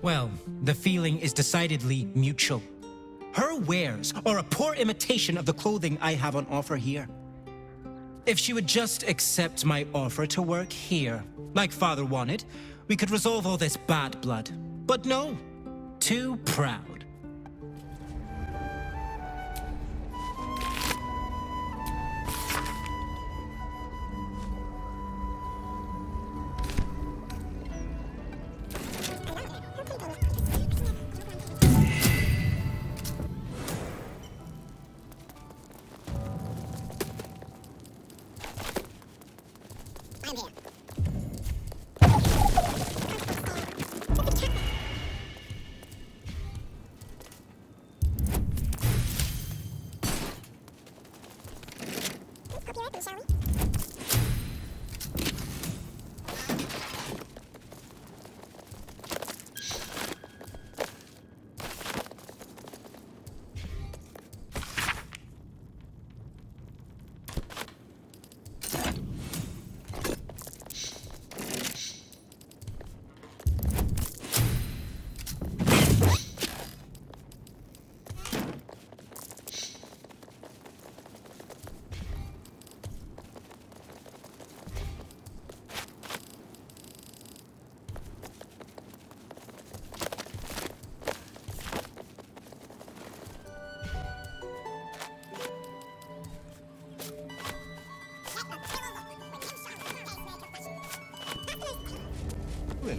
Well, the feeling is decidedly mutual. Her wares are a poor imitation of the clothing I have on offer here. If she would just accept my offer to work here, like Father wanted, we could resolve all this bad blood. But no, too proud.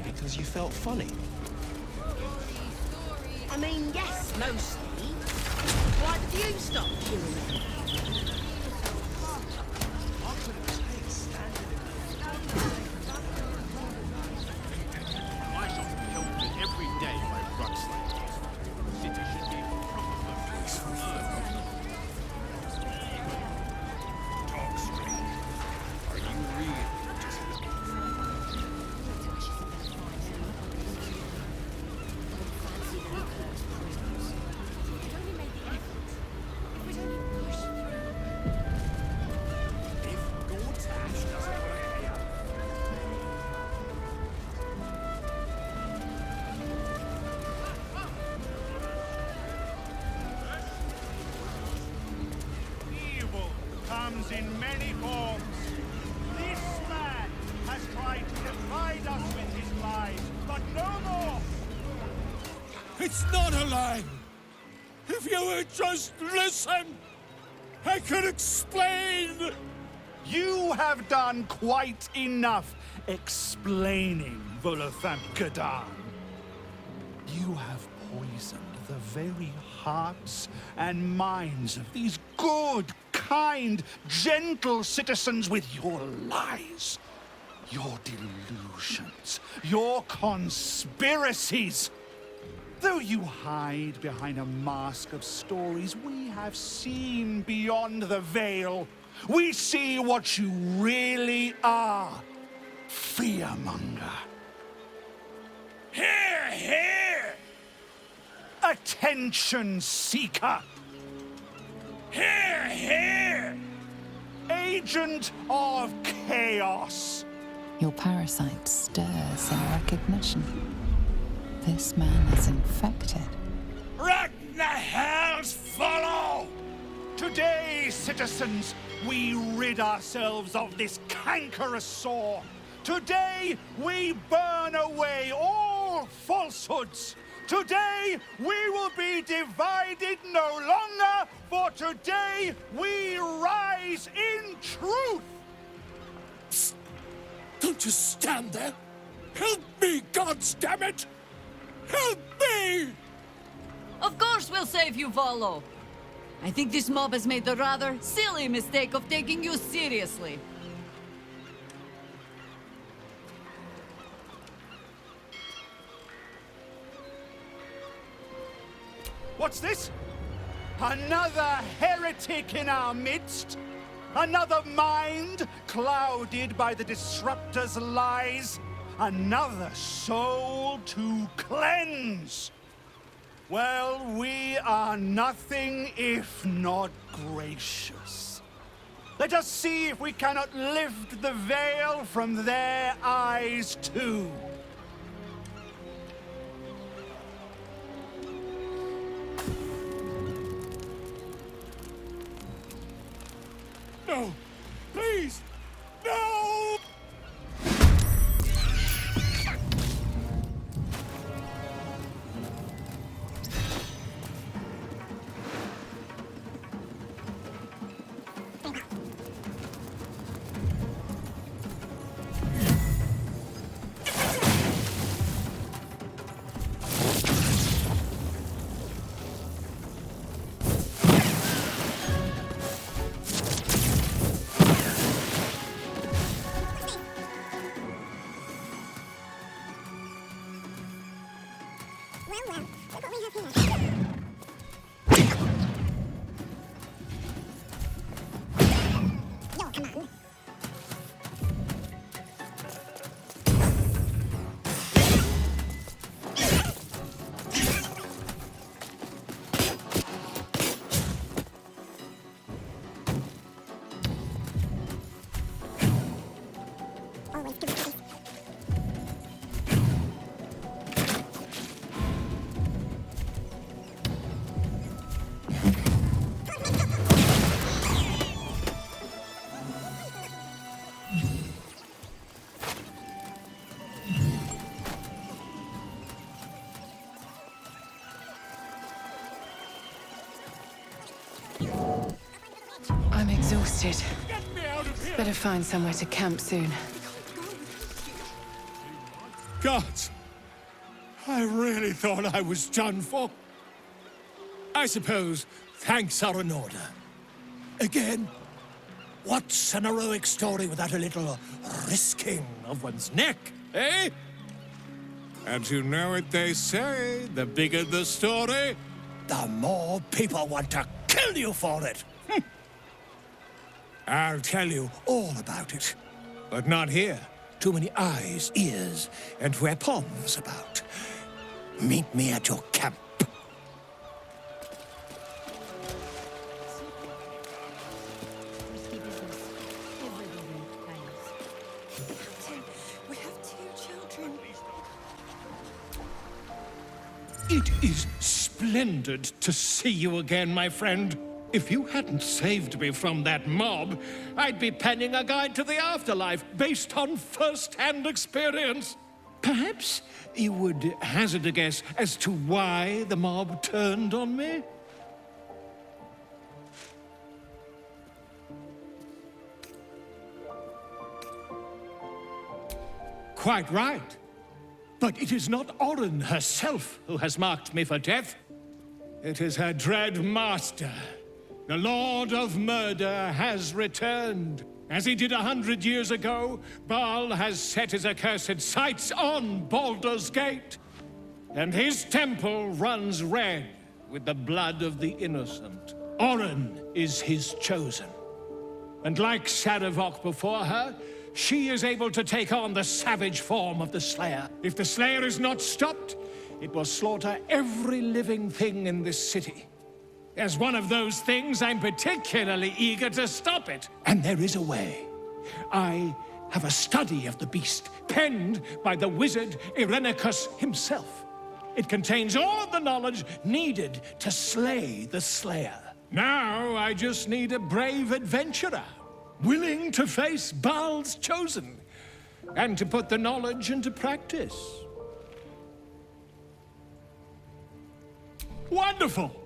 Because you felt funny. I mean, yes, mostly. Why did you stop killing me? I shall be helped with every day by ruts like this. The city should be proper peaceful. Talk straight. Are you real? In many forms. This man has tried to divide us with his lies, but no more! It's not a lie! If you would just listen, I could explain! You have done quite enough explaining, Volothamkadan. You have poisoned the very hearts and minds of these good, kind, gentle citizens with your lies, your delusions, your conspiracies. Though you hide behind a mask of stories, we have seen beyond the veil. We see what you really are. Fearmonger. Here, here! Attention seeker. Here, here! Agent of chaos. Your parasite stirs in recognition. This man is infected. Right in the hells follow! Today, citizens, we rid ourselves of this cankerous sore. Today, we burn away all falsehoods. Today, we will be divided no longer, for today, we rise in truth! Psst. Don't just stand there! Help me, goddammit! Help me! Of course we'll save you, Volo. I think this mob has made the rather silly mistake of taking you seriously. What's this? Another heretic in our midst? Another mind clouded by the disruptor's lies? Another soul to cleanse? Well, we are nothing if not gracious. Let us see if we cannot lift the veil from their eyes too. No! Please! No! I'm exhausted. Get me out of here! Better find somewhere to camp soon. Gods! I really thought I was done for. I suppose thanks are in order. Again, what's an heroic story without a little risking of one's neck, eh? And you know what they say, the bigger the story, the more people want to kill you for it. I'll tell you all about it. But not here. Too many eyes, ears, and weapons about. Meet me at your camp. We have 2 children. It is splendid to see you again, my friend. If you hadn't saved me from that mob, I'd be penning a guide to the afterlife based on first-hand experience. Perhaps you would hazard a guess as to why the mob turned on me? Quite right. But it is not Orin herself who has marked me for death. It is her dread master. The Lord of Murder has returned. As he did 100 years ago, Baal has set his accursed sights on Baldur's Gate. And his temple runs red with the blood of the innocent. Orin is his chosen. And like Sarevok before her, she is able to take on the savage form of the Slayer. If the Slayer is not stopped, it will slaughter every living thing in this city. As one of those things, I'm particularly eager to stop it. And there is a way. I have a study of the beast, penned by the wizard Irenicus himself. It contains all the knowledge needed to slay the Slayer. Now I just need a brave adventurer, willing to face Baal's chosen, and to put the knowledge into practice. Wonderful!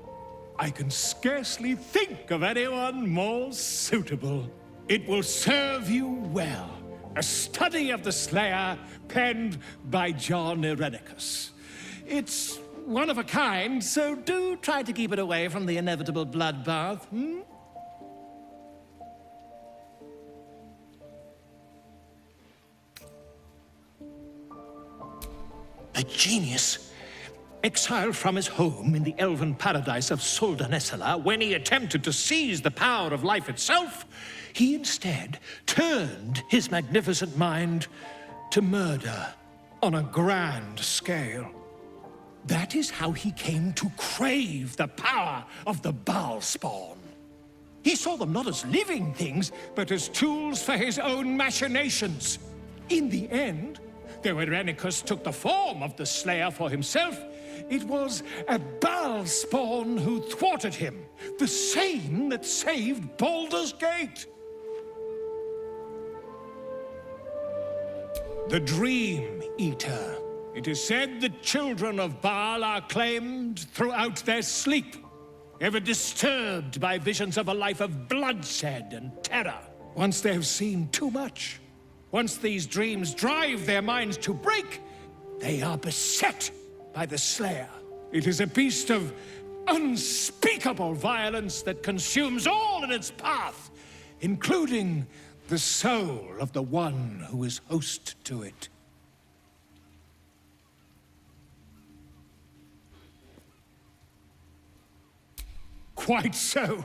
I can scarcely think of anyone more suitable. It will serve you well. A study of the Slayer, penned by John Irenicus. It's one of a kind, so do try to keep it away from the inevitable bloodbath, A genius, exiled from his home in the elven paradise of Soldanessala, when he attempted to seize the power of life itself, he instead turned his magnificent mind to murder on a grand scale. That is how he came to crave the power of the Baal spawn. He saw them not as living things, but as tools for his own machinations. In the end, though Irenicus took the form of the Slayer for himself, it was a Baal spawn who thwarted him, the same that saved Baldur's Gate. the Dream Eater. It is said the children of Baal are claimed throughout their sleep, ever disturbed by visions of a life of bloodshed and terror. Once they have seen too much, once these dreams drive their minds to break, they are beset by the Slayer. It is a beast of unspeakable violence that consumes all in its path, including the soul of the one who is host to it. Quite so.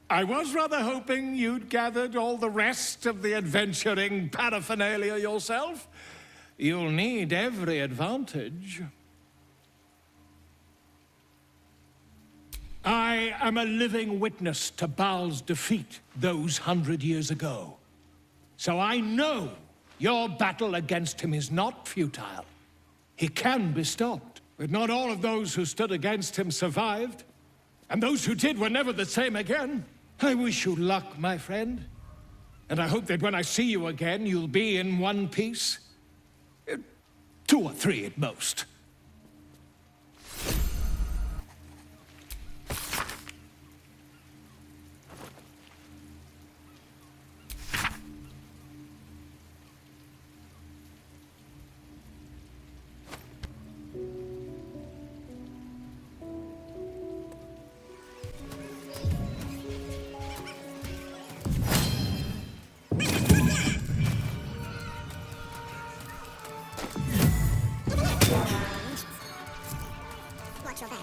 I was rather hoping you'd gathered all the rest of the adventuring paraphernalia yourself. You'll need every advantage. I am a living witness to Baal's defeat those 100 years ago. So I know your battle against him is not futile. He can be stopped, but not all of those who stood against him survived. And those who did were never the same again. I wish you luck, my friend. And I hope that when I see you again, you'll be in one piece. 2 or 3 at most. Watch your back.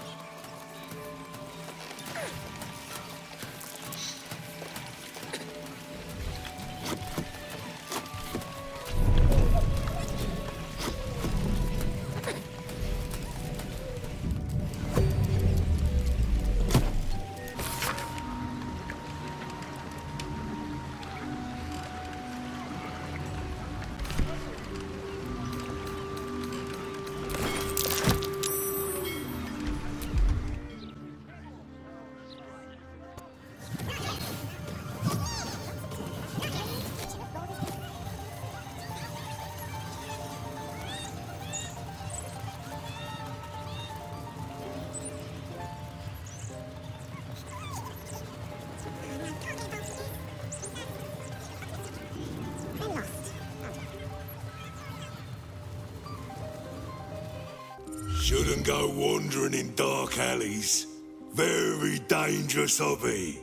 Shouldn't go wandering in dark alleys. Very dangerous hobby.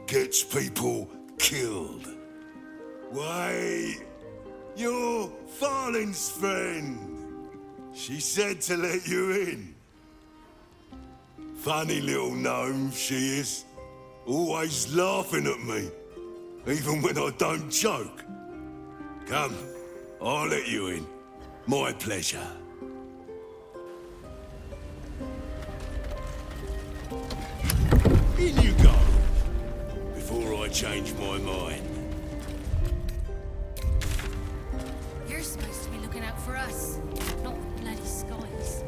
Gets people killed. Wait, you're Farling's friend. She said to let you in. Funny little gnome she is. Always laughing at me. Even when I don't joke. Come, I'll let you in. My pleasure. In you go, before I change my mind. You're supposed to be looking out for us, not the bloody skies.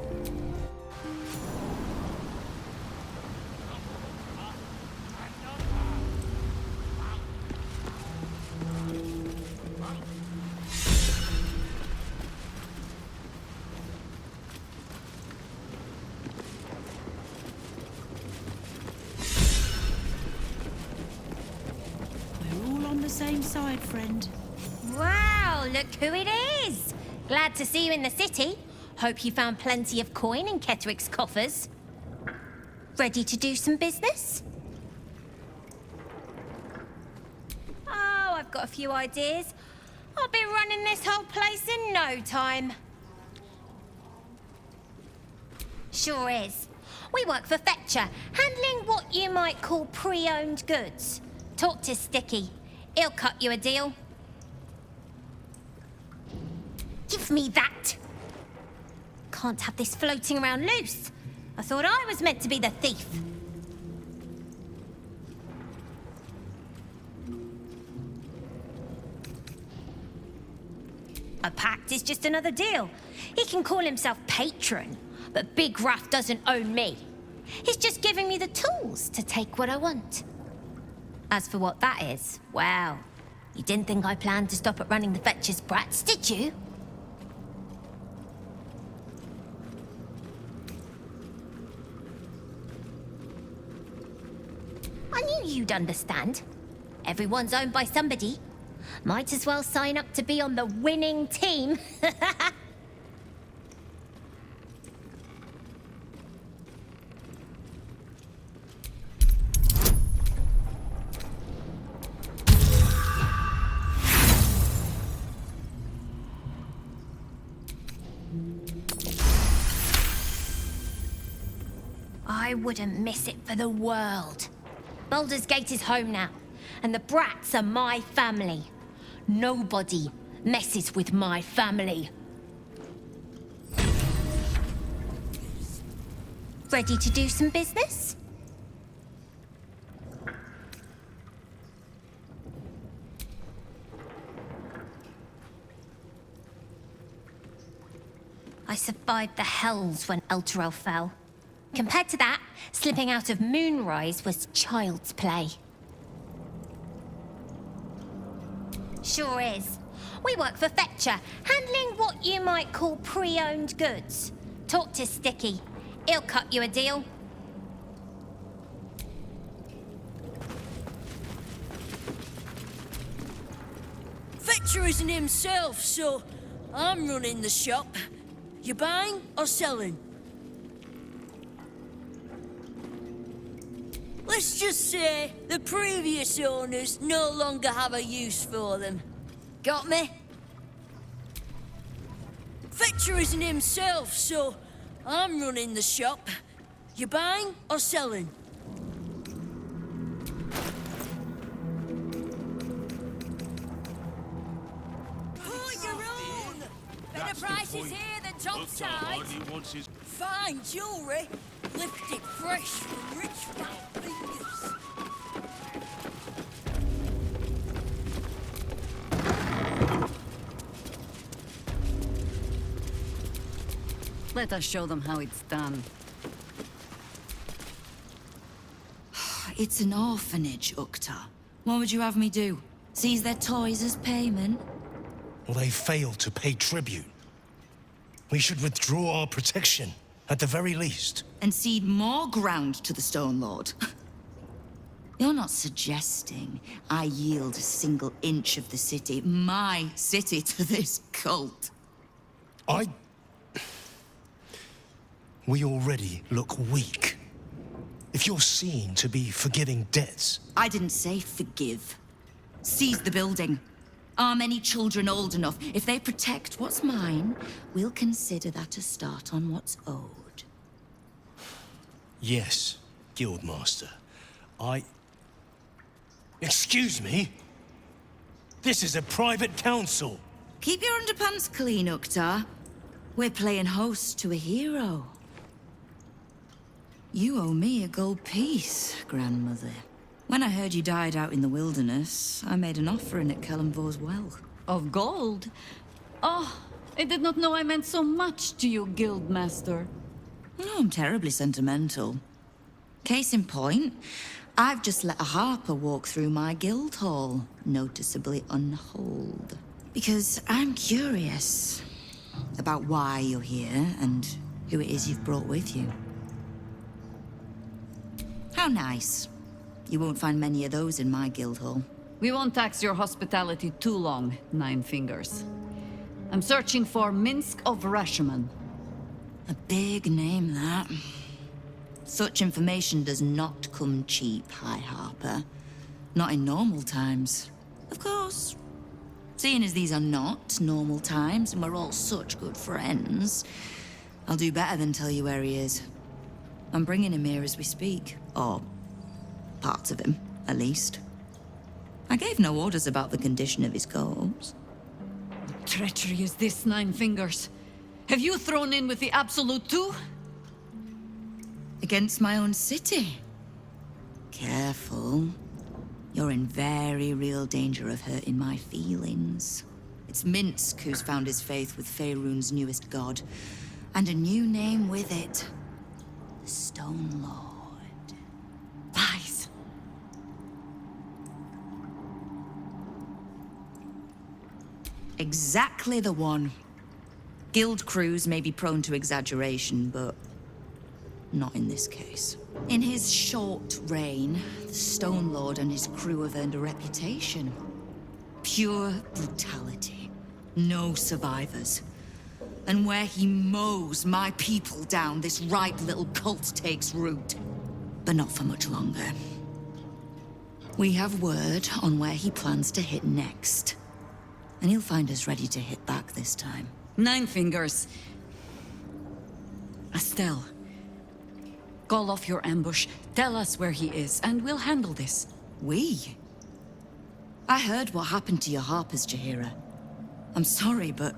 Same side, friend. Wow, look who it is! Glad to see you in the city. Hope you found plenty of coin in Ketterick's coffers. Ready to do some business? Oh, I've got a few ideas. I'll be running this whole place in no time. Sure is. We work for Fetcher, handling what you might call pre-owned goods. Talk to Sticky. He'll cut you a deal. Give me that! Can't have this floating around loose. I thought I was meant to be the thief. A pact is just another deal. He can call himself patron, but Big Ruff doesn't own me. He's just giving me the tools to take what I want. As for what that is, well, You didn't think I planned to stop at running the Fetcher's brats, did you? I knew you'd understand. Everyone's owned by somebody. Might as well sign up to be on the winning team. I wouldn't miss it for the world. Baldur's Gate is home now, and the brats are my family. Nobody messes with my family. Ready to do some business? I survived the hells when Elturel fell. Compared to that, slipping out of Moonrise was child's play. Sure is. We work for Fetcher, handling what you might call pre-owned goods. Talk to Sticky. He'll cut you a deal. Fetcher isn't himself, so I'm running the shop. You buying or selling? Let's just say the previous owners no longer have a use for them. Got me? Fetcher isn't himself, so I'm running the shop. You buying or selling? Hold your own! Better prices here than topside. Fine jewellery, lifted fresh from rich fat fingers. Let us show them how it's done. It's an orphanage, Ukta. What would you have me do? Seize their toys as payment? Well, they failed to pay tribute. We should withdraw our protection, at the very least. And cede more ground to the Stone Lord? You're not suggesting I yield a single inch of the city, my city, to this cult? We already look weak. If you're seen to be forgiving debts... I didn't say forgive. Seize the building. Are many children old enough? If they protect what's mine, we'll consider that a start on what's owed. Yes, Guildmaster. Excuse me? This is a private council. Keep your underpants clean, Ukta. We're playing host to a hero. You owe me a gold piece, grandmother. When I heard you died out in the wilderness, I made an offering at Kellenvor's well. Of gold? Oh, I did not know I meant so much to you, Guildmaster. No, I'm terribly sentimental. Case in point, I've just let a harper walk through my guild hall, noticeably unholed. Because I'm curious about why you're here and who it is you've brought with you. How nice. You won't find many of those in my guild hall. We won't tax your hospitality too long, Nine Fingers. I'm searching for Minsk of Rashomon. A big name, that. Such information does not come cheap, High Harper. Not in normal times. Of course. Seeing as these are not normal times and we're all such good friends, I'll do better than tell you where he is. I'm bringing him here as we speak. Or parts of him, at least. I gave no orders about the condition of his corpse. What treachery is this, Nine Fingers? Have you thrown in with the Absolute too? Against my own city. Careful. You're in very real danger of hurting my feelings. It's Minsk who's found his faith with Faerun's newest god. And a new name with it. The Stone Lord. Lies. Exactly the one. Guild crews may be prone to exaggeration, but not in this case. In his short reign, the Stone Lord and his crew have earned a reputation. Pure brutality. No survivors. And where he mows my people down, this ripe little cult takes root. But not for much longer. We have word on where he plans to hit next. And he'll find us ready to hit back this time. Nine Fingers. Estelle. Call off your ambush, tell us where he is, and we'll handle this. We? I heard what happened to your Harpers, Jaheira. I'm sorry, but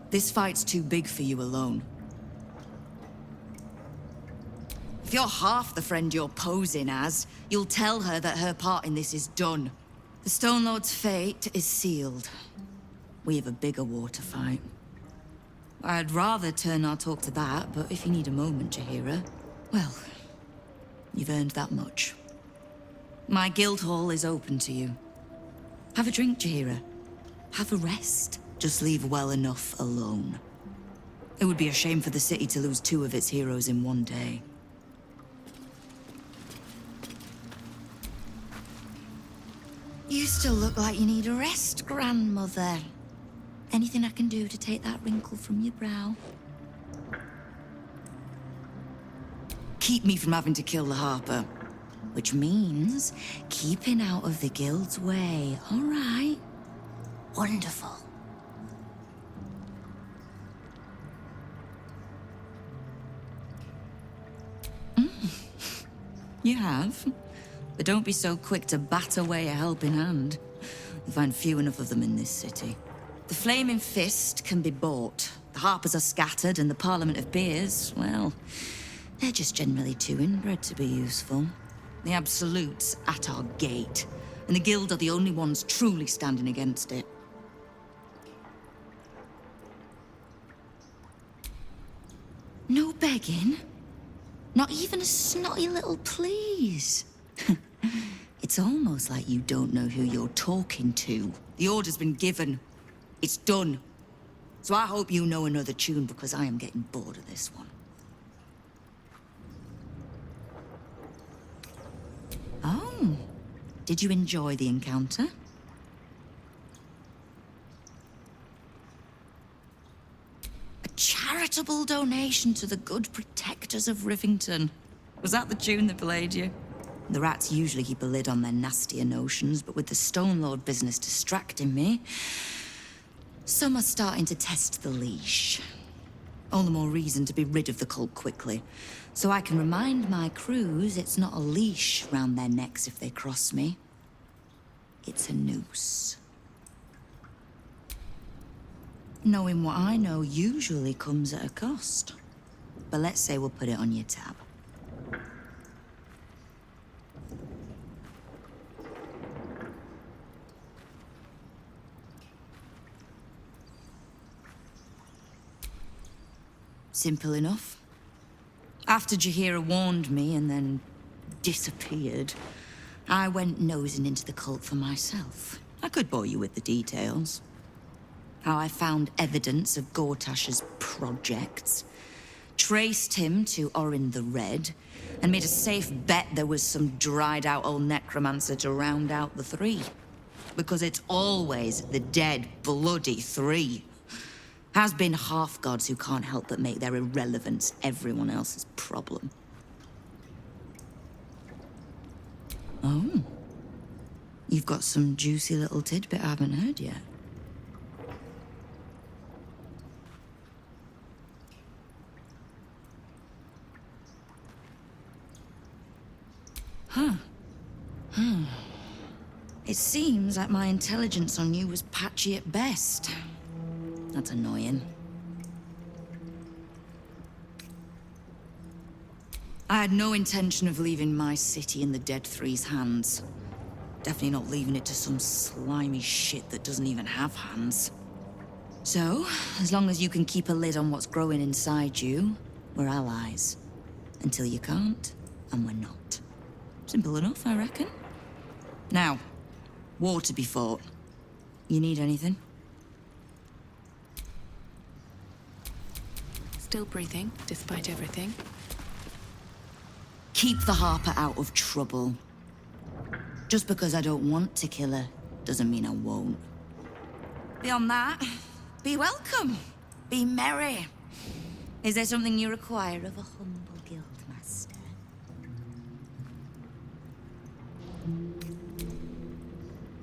this fight's too big for you alone. If you're half the friend you're posing as, you'll tell her that her part in this is done. The Stone Lord's fate is sealed. We have a bigger war to fight. I'd rather turn our talk to that, but if you need a moment, Jaheira, well, you've earned that much. My guild hall is open to you. Have a drink, Jaheira. Have a rest. Just leave well enough alone. It would be a shame for the city to lose 2 of its heroes in one day. You still look like you need a rest, grandmother. Anything I can do to take that wrinkle from your brow? Keep me from having to kill the Harper. Which means keeping out of the guild's way, all right? Wonderful. You have. But don't be so quick to bat away a helping hand. You'll find few enough of them in this city. The Flaming Fist can be bought. The Harpers are scattered, and the Parliament of Beers, well, they're just generally too inbred to be useful. The Absolute's at our gate, and the Guild are the only ones truly standing against it. No begging? Not even a snotty little please? It's almost like you don't know who you're talking to. The order's been given. It's done. So I hope you know another tune, because I am getting bored of this one. Oh, did you enjoy the encounter? A charitable donation to the good protectors of Rivington. Was that the tune that played you? The rats usually keep a lid on their nastier notions, but with the Stone Lord business distracting me, some are starting to test the leash. All the more reason to be rid of the cult quickly, so I can remind my crews it's not a leash round their necks if they cross me. It's a noose. Knowing what I know usually comes at a cost. But let's say we'll put it on your tab. Simple enough. After Jaheira warned me and then disappeared, I went nosing into the cult for myself. I could bore you with the details. How I found evidence of Gortash's projects, traced him to Orin the Red, and made a safe bet there was some dried-out old necromancer to round out the 3. Because it's always the dead, bloody 3. Has been half-gods who can't help but make their irrelevance everyone else's problem. Oh. You've got some juicy little tidbit I haven't heard yet. Huh. It seems like my intelligence on you was patchy at best. That's annoying. I had no intention of leaving my city in the Dead Three's hands. Definitely not leaving it to some slimy shit that doesn't even have hands. So, as long as you can keep a lid on what's growing inside you, we're allies. Until you can't, and we're not. Simple enough, I reckon. Now, war to be fought. You need anything? still breathing, despite everything. Keep the Harper out of trouble. Just because I don't want to kill her doesn't mean I won't. Beyond that, be welcome. Be merry. Is there something you require of a humble guildmaster?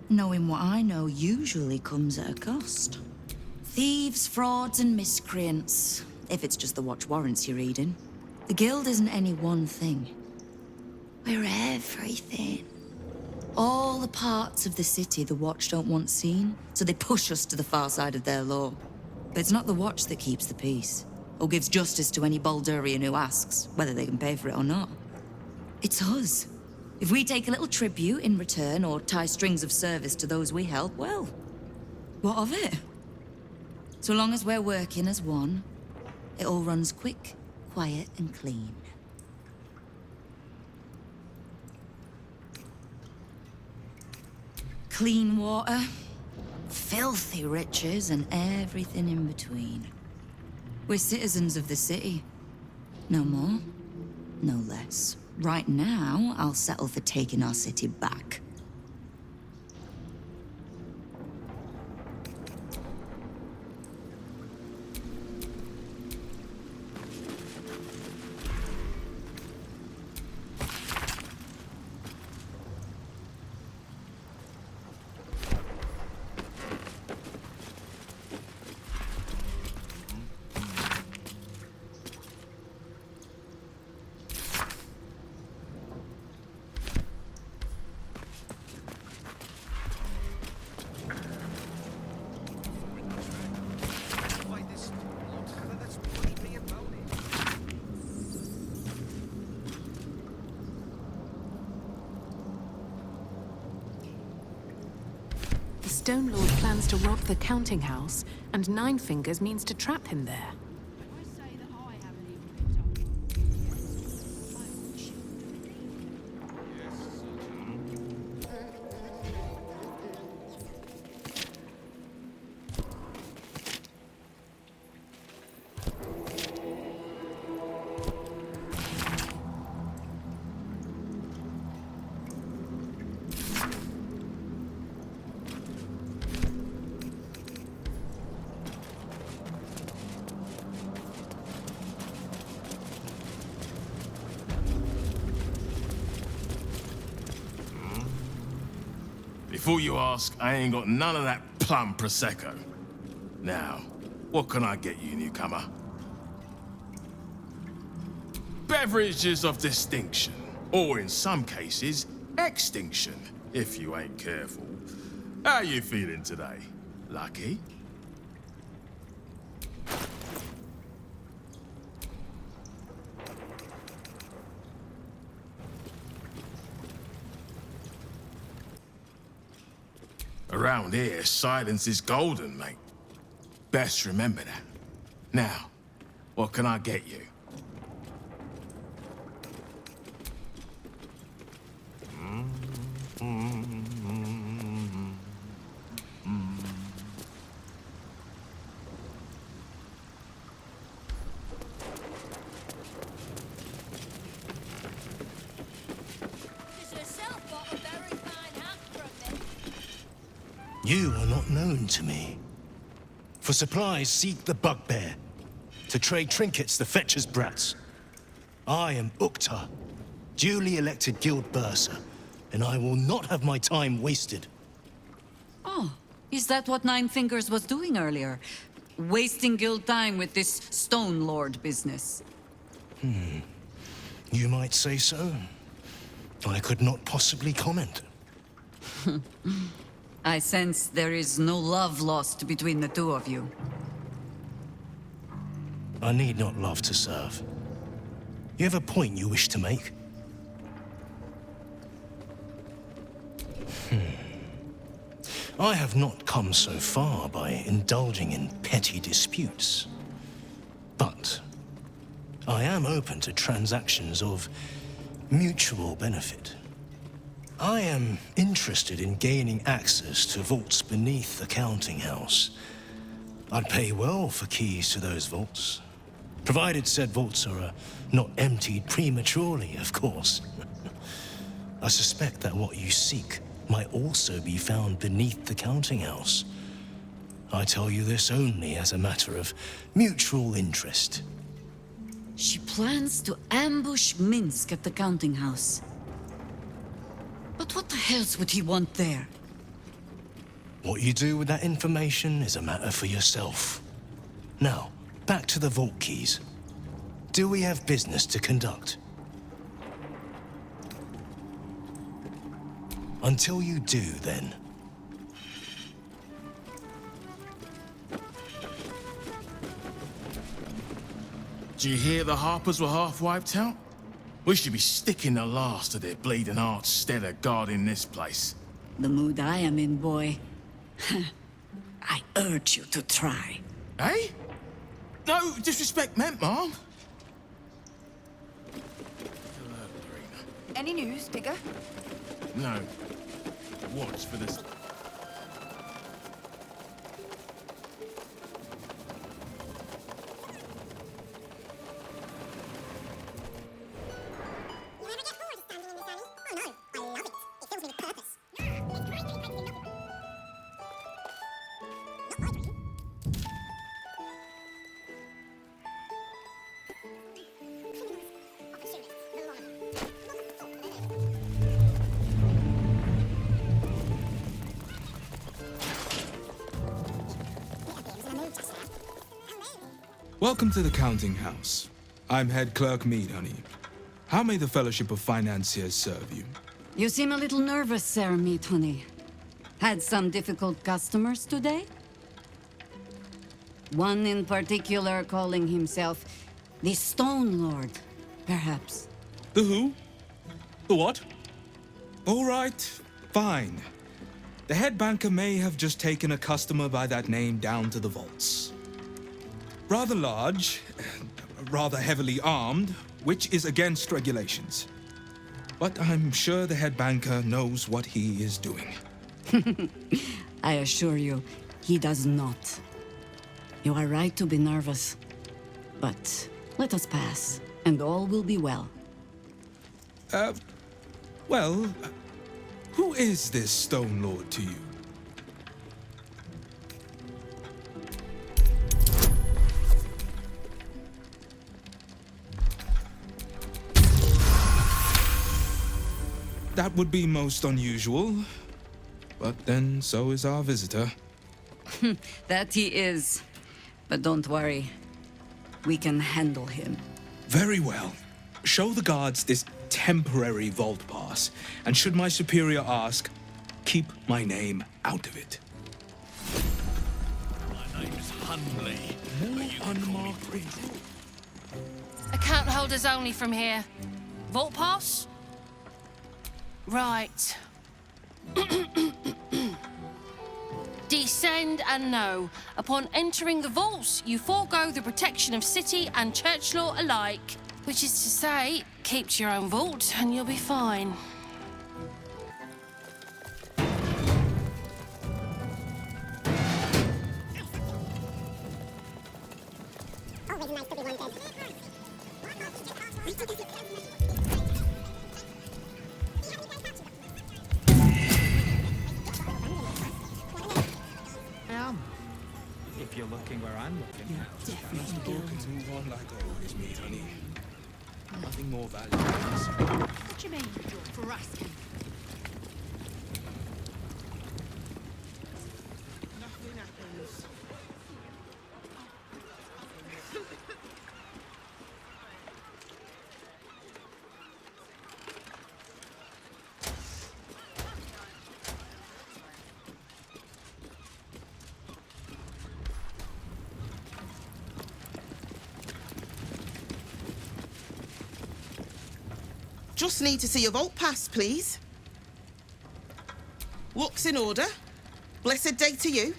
Knowing what I know usually comes at a cost. Thieves, frauds, and miscreants. If it's just the watch warrants you're reading. The guild isn't any one thing. We're everything. All the parts of the city the watch don't want seen, so they push us to the far side of their law. But it's not the watch that keeps the peace, or gives justice to any Baldurian who asks, whether they can pay for it or not. It's us. If we take a little tribute in return, or tie strings of service to those we help, well, what of it? So long as we're working as one, it all runs quick, quiet, and clean. Clean water, filthy riches, and everything in between. We're citizens of the city. No more, no less. Right now, I'll settle for taking our city back. The Stone Lord plans to rob the counting house, and Nine Fingers means to trap him there. Before you ask, I ain't got none of that plum Prosecco. Now, what can I get you, newcomer? Beverages of distinction, or in some cases, extinction, if you ain't careful. How you feeling today? Lucky? Around here, silence is golden, mate. Best remember that. Now, what can I get you? You are not known to me. For supplies, seek the bugbear. To trade trinkets, the fetcher's brats. I am Uktar, duly elected guild bursar, and I will not have my time wasted. Oh, is that what Nine Fingers was doing earlier? Wasting guild time with this Stone Lord business? You might say so. I could not possibly comment. I sense there is no love lost between the two of you. I need not love to serve. You have a point you wish to make? I have not come so far by indulging in petty disputes. But I am open to transactions of mutual benefit. I am interested in gaining access to vaults beneath the counting house. I'd pay well for keys to those vaults. Provided said vaults are not emptied prematurely, of course. I suspect that what you seek might also be found beneath the counting house. I tell you this only as a matter of mutual interest. She plans to ambush Minsk at the counting house. But what the hell's would he want there? What you do with that information is a matter for yourself. Now, back to the vault keys. Do we have business to conduct? Until you do, then. Did you hear the Harpers were half wiped out? We should be sticking the last of their bleeding hearts instead of guarding this place. The mood I am in, boy. I urge you to try. Eh? No disrespect meant, Mom. Any news, Digger? No. Watch for this. Welcome to the counting house. I'm head clerk Mead, honey. How may the Fellowship of Financiers serve you? You seem a little nervous, Sir Meat Honey. Had some difficult customers today? One in particular calling himself the Stone Lord, perhaps. The who? The what? All right, fine. The head banker may have just taken a customer by that name down to the vaults. Rather large, rather heavily armed, which is against regulations. But I'm sure the head banker knows what he is doing. I assure you, he does not. You are right to be nervous. But let us pass, and all will be well. Well, who is this Stone Lord to you? That would be most unusual. But then, so is our visitor. That he is. But don't worry. We can handle him. Very well. Show the guards this temporary vault pass, and should my superior ask, keep my name out of it. My name's Hunley. Unmarked. Account holders only from here. Vault pass? Right. Descend and know. Upon entering the vaults, you forego the protection of city and church law alike. Which is to say, keep to your own vault and you'll be fine. If you're looking where I'm looking. Yeah, definitely. Move on like always, Mead, honey. Nothing more valuable than this. What do you mean, for asking? Nothing happens. Just need to see your vault pass, please. Looks in order. Blessed day to you.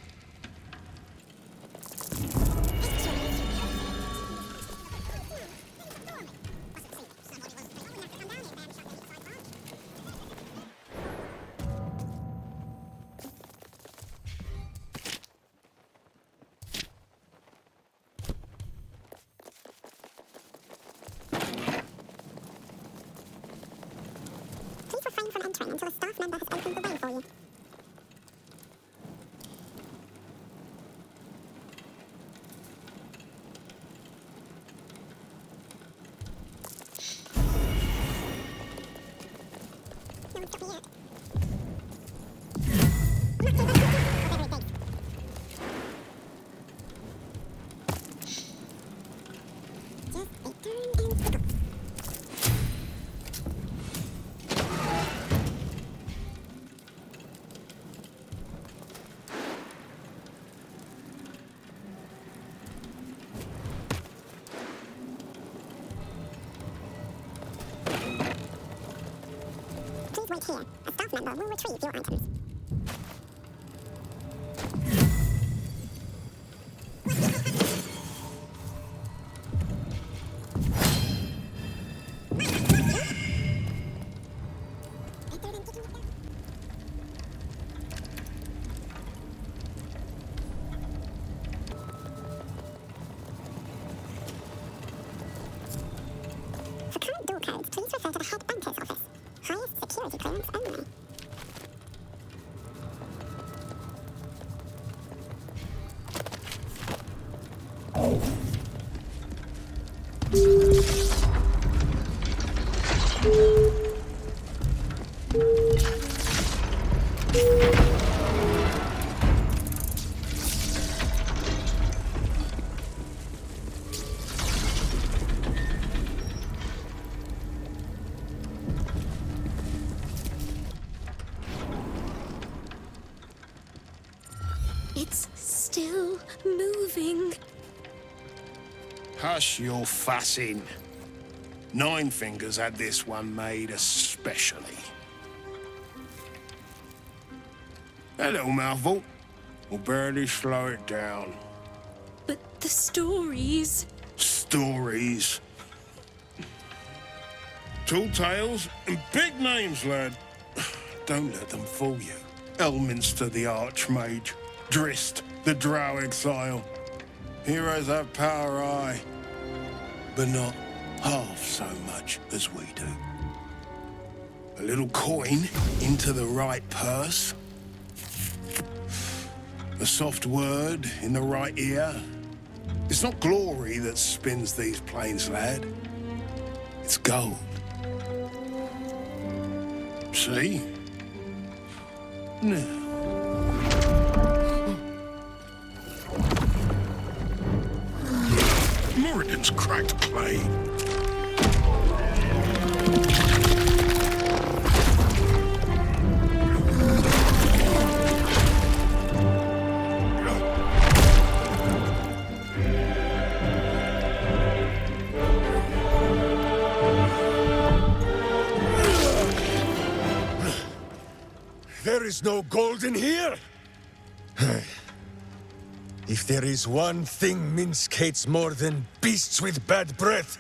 entering until a staff member has opened the way for you. No one's got me yet. Wait here. A staff member will retrieve your items. For current door codes, please refer to the head banker's office. Highest security clearance only. It's still moving. Hush your fussing. Nine Fingers had this one made especially. That little mouthful will barely slow it down. But the stories... Stories. Tall tales and big names, lad. Don't let them fool you. Elminster the Archmage. Drist the Drow Exile. Heroes have power, aye, but not half so much as we do. A little coin into the right purse. A soft word in the right ear. It's not glory that spins these plains, lad. It's gold. See? Now. Moradin's cracked clay. There is no gold in here! If there is one thing Minsk hates more than beasts with bad breath...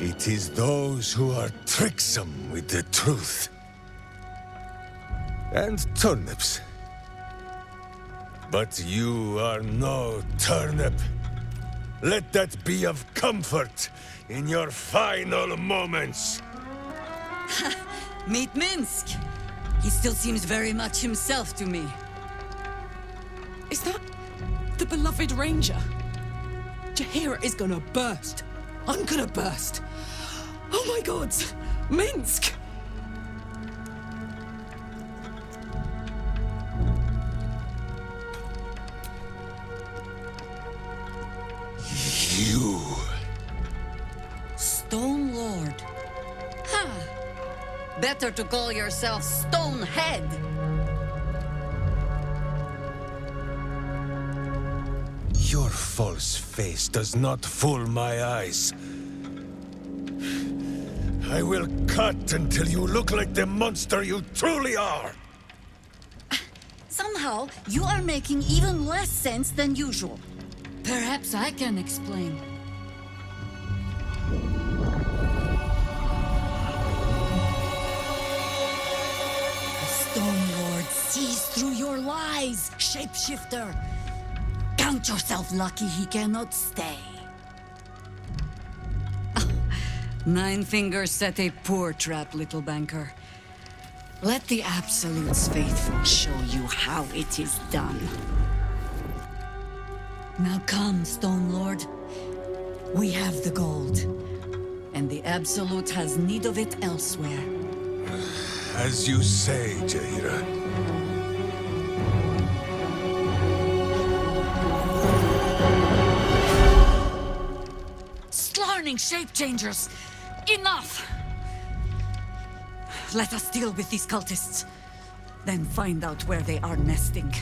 it is those who are tricksome with the truth. And turnips. But you are no turnip. Let that be of comfort in your final moments. Meet Minsk. He still seems very much himself to me. Is that the beloved ranger? Jaheira is gonna burst. I'm gonna burst. Oh my god! Minsk! You... Stone Lord. Ha! Better to call yourself Stonehead. Your false face does not fool my eyes. I will cut until you look like the monster you truly are. Somehow, you are making even less sense than usual. Perhaps I can explain. The Stone Lord sees through your lies, shapeshifter. Count yourself lucky he cannot stay. Nine Fingers set a poor trap, little banker. Let the Absolute's faithful show you how it is done. Now come, Stone Lord. We have the gold, and the Absolute has need of it elsewhere. As you say, Jaheira. Slarning shape changers! Enough! Let us deal with these cultists, then find out where they are nesting.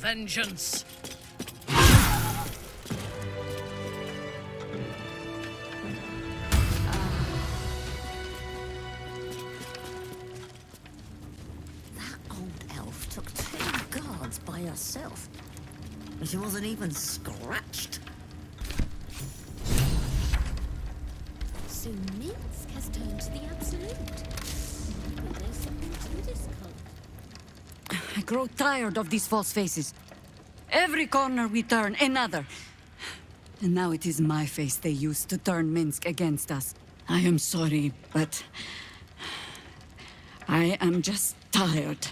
vengeance. That old elf took 2 guards by herself. And she wasn't even scratched. So Minsk has turned to the absolute. Maybe there's something to this cult. I grow tired of these false faces. Every corner we turn, another. And now it is my face they use to turn Minsk against us. I am sorry, but I am just tired.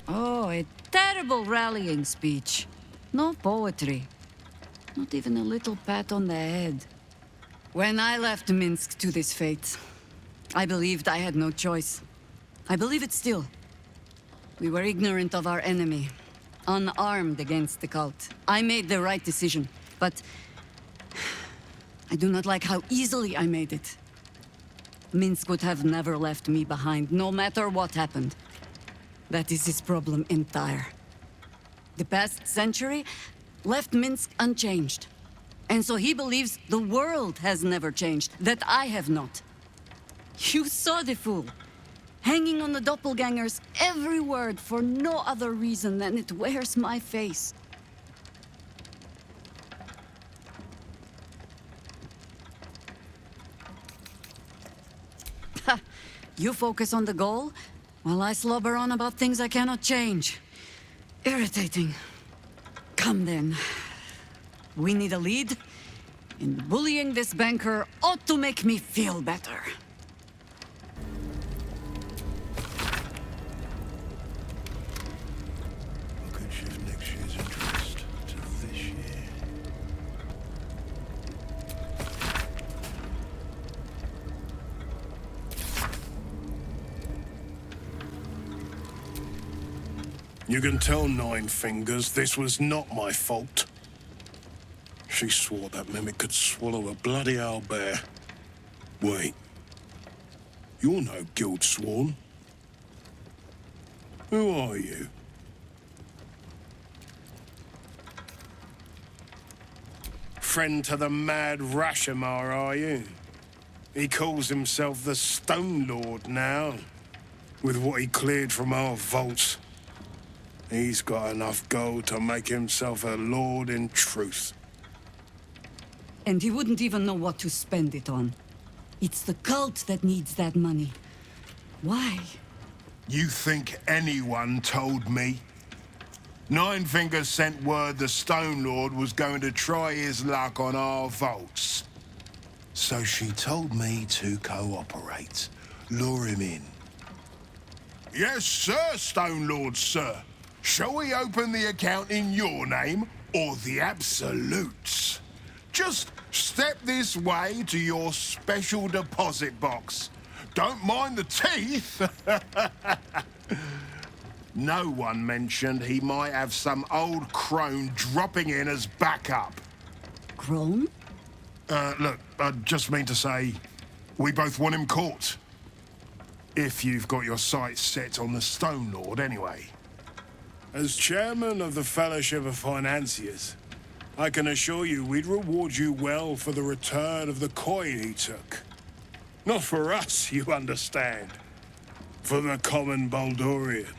Oh, a terrible rallying speech. No poetry. Not even a little pat on the head. When I left Minsk to this fate, I believed I had no choice. I believe it still. We were ignorant of our enemy, unarmed against the cult. I made the right decision, but I do not like how easily I made it. Minsk would have never left me behind, no matter what happened. That is his problem entire. The past century left Minsk unchanged. And so he believes the world has never changed, that I have not. You saw the fool, hanging on the doppelganger's every word for no other reason than it wears my face. Ha! You focus on the goal, while I slobber on about things I cannot change. Irritating. Come then. We need a lead, and bullying this banker ought to make me feel better. I could shift next year's interest to this year. You can tell Nine Fingers this was not my fault. She swore that mimic could swallow a bloody owlbear. Wait. You're no guild sworn. Who are you? Friend to the mad Rashomar, are you? He calls himself the Stone Lord now. With what he cleared from our vaults. He's got enough gold to make himself a lord in truth. And he wouldn't even know what to spend it on. It's the cult that needs that money. Why? You think anyone told me? Nine Fingers sent word the Stone Lord was going to try his luck on our vaults. So she told me to cooperate. Lure him in. Yes, sir, Stone Lord, sir. Shall we open the account in your name or the Absolute's? Just step this way to your special deposit box. Don't mind the teeth. No one mentioned he might have some old crone dropping in as backup. Crone? Look, I just mean to say, we both want him caught. If you've got your sights set on the Stone Lord, anyway. As chairman of the Fellowship of Financiers, I can assure you we'd reward you well for the return of the coin he took. Not for us, you understand. For the common Baldurian.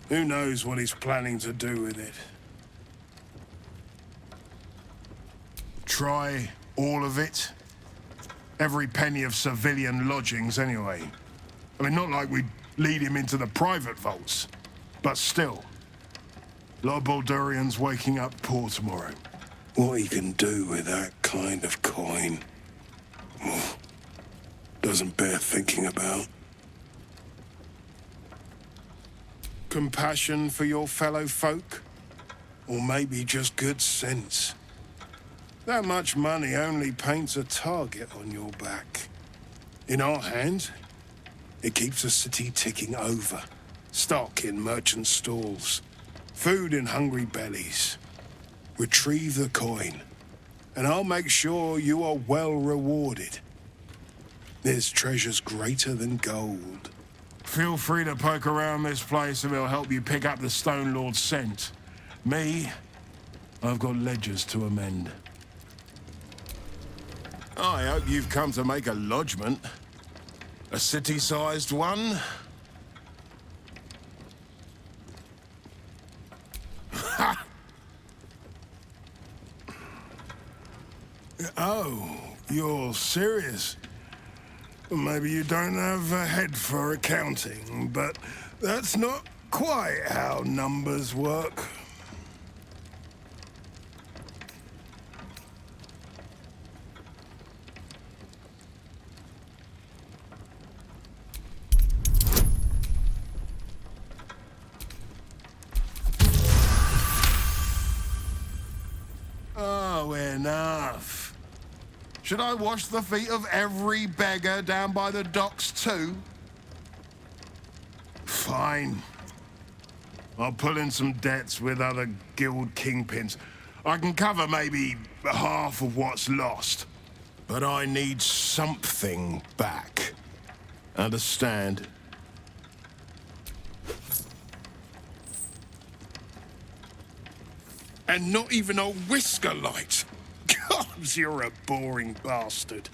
Who knows what he's planning to do with it? Try all of it? Every penny of civilian lodgings, anyway. I mean, not like we'd lead him into the private vaults. But still, a lot of Baldurians waking up poor tomorrow. What he can do with that kind of coin doesn't bear thinking about. Compassion for your fellow folk? Or maybe just good sense? That much money only paints a target on your back. In our hands, it keeps the city ticking over. Stock in merchant stalls, food in hungry bellies. Retrieve the coin, and I'll make sure you are well rewarded. There's treasures greater than gold. Feel free to poke around this place and it'll help you pick up the Stone Lord's scent. Me, I've got ledgers to amend. I hope you've come to make a lodgment. A city-sized one? Ha! Oh, you're serious? Maybe you don't have a head for accounting, but that's not quite how numbers work. Oh, enough. Should I wash the feet of every beggar down by the docks too? Fine. I'll pull in some debts with other guild kingpins. I can cover maybe half of what's lost. But I need something back. Understand? And not even a whisker light. God, you're a boring bastard.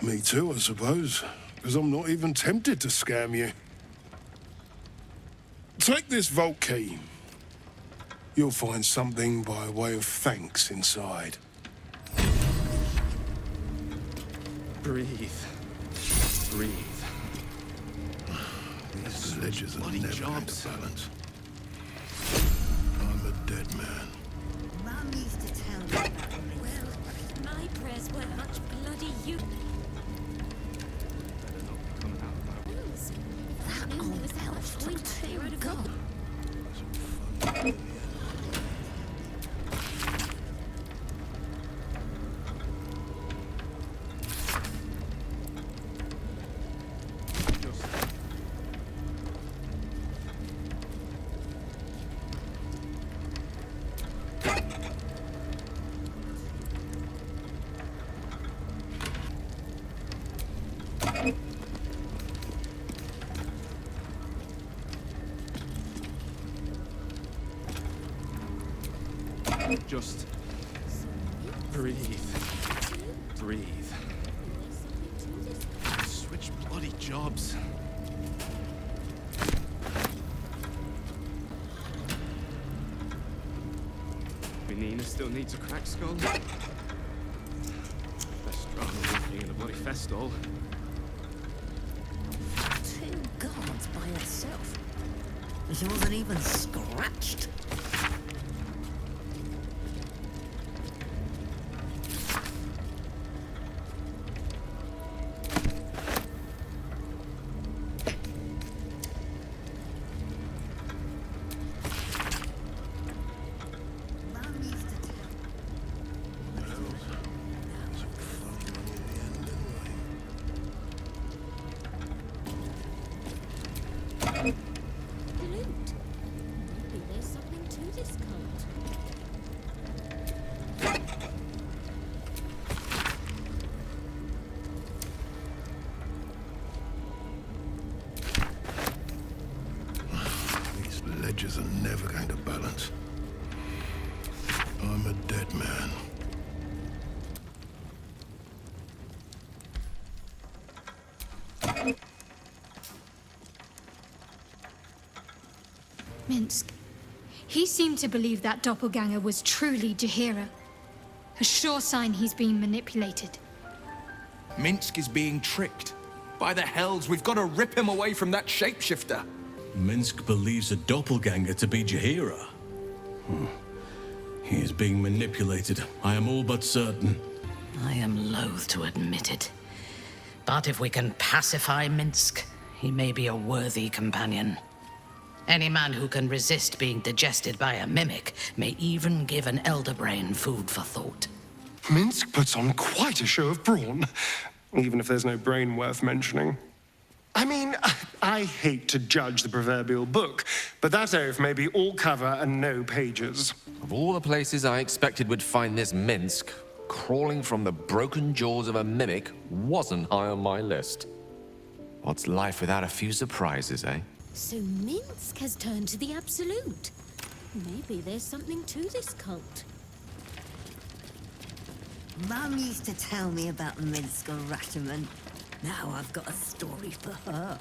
Me too, I suppose, because I'm not even tempted to scam you. Take this vault key. You'll find something by way of thanks inside. Breathe. Breathe. These ledgers are never going to balance. I'm a dead man. Mum used to tell me about the well, my prayers weren't much bloody you. That old elf took too good. Just breathe. Breathe. Switch bloody jobs. Nina still needs a cracked skull. Best drama walking in a bloody festall. Two guards by herself. She wasn't even scratched. Ledgers are never going to balance. I'm a dead man. Minsk. He seemed to believe that doppelganger was truly Jaheira. A sure sign he's being manipulated. Minsk is being tricked. By the hells, we've got to rip him away from that shapeshifter. Minsk believes a doppelganger to be Jaheira. He is being manipulated. I am all but certain. I am loath to admit it. But if we can pacify Minsk, he may be a worthy companion. Any man who can resist being digested by a mimic may even give an elder brain food for thought. Minsk puts on quite a show of brawn, even if there's no brain worth mentioning. I mean, I hate to judge the proverbial book, but that oaf may be all cover and no pages. Of all the places I expected would find this Minsk, crawling from the broken jaws of a mimic wasn't high on my list. What's life without a few surprises, eh? So Minsk has turned to the Absolute. Maybe there's something to this cult. Mum used to tell me about Minsk and Rashomon. Now I've got a story for her.